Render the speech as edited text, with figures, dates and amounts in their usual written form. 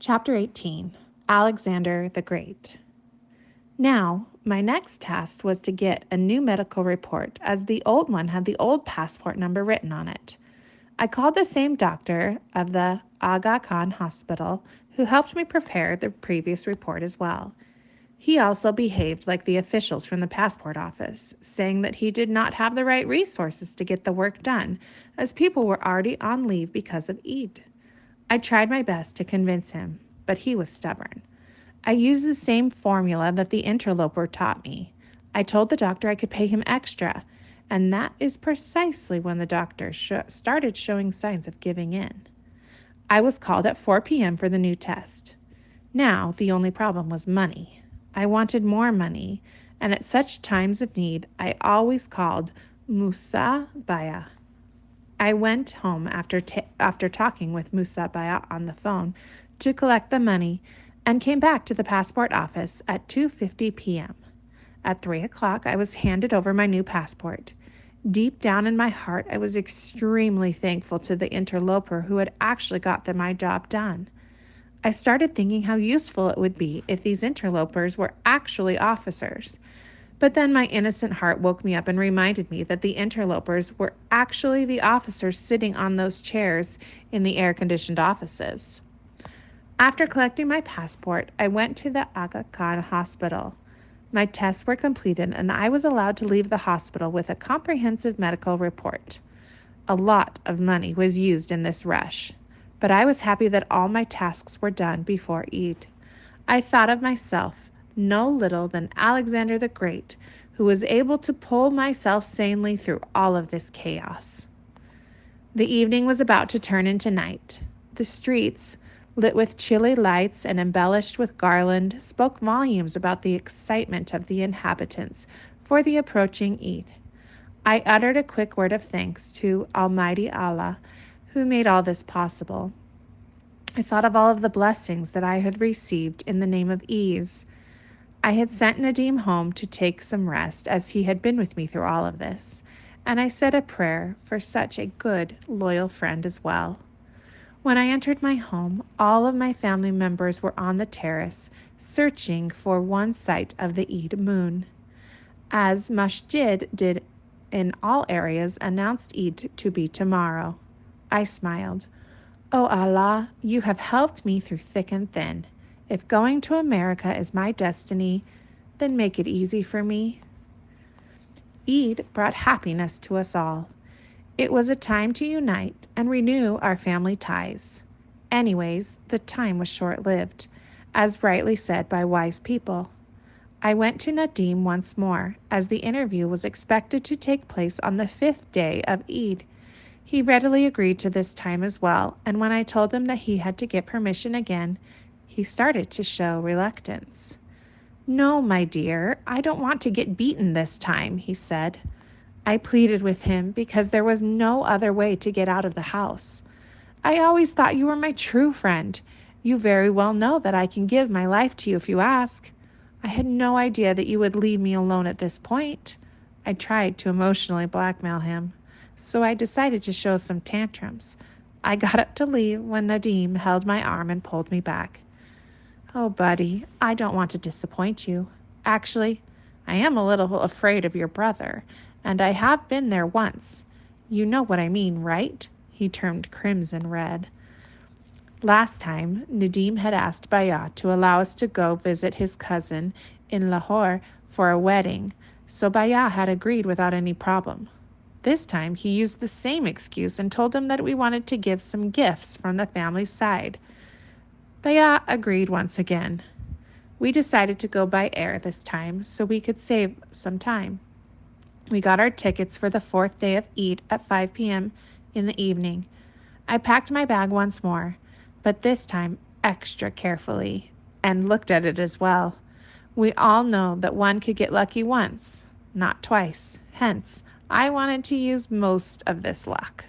Chapter 18, Alexander the Great. Now, my next task was to get a new medical report, as the old one had the old passport number written on it. I called the same doctor of the Aga Khan Hospital, who helped me prepare the previous report as well. He also behaved like the officials from the passport office, saying that he did not have the right resources to get the work done, as people were already on leave because of Eid. I tried my best to convince him, but he was stubborn. I used the same formula that the interloper taught me. I told the doctor I could pay him extra, and that is precisely when the doctor started showing signs of giving in. I was called at 4 p.m. for the new test. Now, the only problem was money. I wanted more money, and at such times of need, I always called Musa Baya. I went home after talking with Musa Baya on the phone to collect the money and came back to the passport office at 2:50 p.m. At 3 o'clock, I was handed over my new passport. Deep down in my heart, I was extremely thankful to the interloper who had actually got my job done. I started thinking how useful it would be if these interlopers were actually officers. But then my innocent heart woke me up and reminded me that the interlopers were actually the officers sitting on those chairs in the air-conditioned offices. After collecting my passport, I went to the Aga Khan Hospital. My tests were completed, and I was allowed to leave the hospital with a comprehensive medical report. A lot of money was used in this rush, but I was happy that all my tasks were done before Eid. I thought of myself no little than Alexander the Great, who was able to pull myself sanely through all of this chaos. The evening was about to turn into night. The streets, lit with chilly lights and embellished with garland, spoke volumes about the excitement of the inhabitants for the approaching Eid. I uttered a quick word of thanks to Almighty Allah, who made all this possible. I thought of all of the blessings that I had received in the name of ease. I had sent Nadim home to take some rest, as he had been with me through all of this, and I said a prayer for such a good, loyal friend as well. When I entered my home, all of my family members were on the terrace, searching for one sight of the Eid moon. As Masjid did in all areas, announced Eid to be tomorrow. I smiled. "Oh Allah, you have helped me through thick and thin. If going to America is my destiny, then make it easy for me." Eid brought happiness to us all. It was a time to unite and renew our family ties. Anyways, the time was short-lived, as rightly said by wise people. I went to Nadim once more, as the interview was expected to take place on the 5th day of Eid. He readily agreed to this time as well, and when I told him that he had to get permission again, he started to show reluctance. "No, my dear, I don't want to get beaten this time," he said. I pleaded with him because there was no other way to get out of the house. "I always thought you were my true friend. You very well know that I can give my life to you if you ask. I had no idea that you would leave me alone at this point." I tried to emotionally blackmail him, so I decided to show some tantrums. I got up to leave when Nadim held my arm and pulled me back. "Oh, buddy, I don't want to disappoint you. Actually, I am a little afraid of your brother, and I have been there once. You know what I mean, right?" He turned crimson red. Last time, Nadim had asked Baya to allow us to go visit his cousin in Lahore for a wedding, so Baya had agreed without any problem. This time, he used the same excuse and told him that we wanted to give some gifts from the family side. Baya agreed once again. We decided to go by air this time so we could save some time. We got our tickets for the 4th day of Eid at 5 p.m. in the evening. I packed my bag once more, but this time extra carefully, and looked at it as well. We all know that one could get lucky once, not twice. Hence, I wanted to use most of this luck.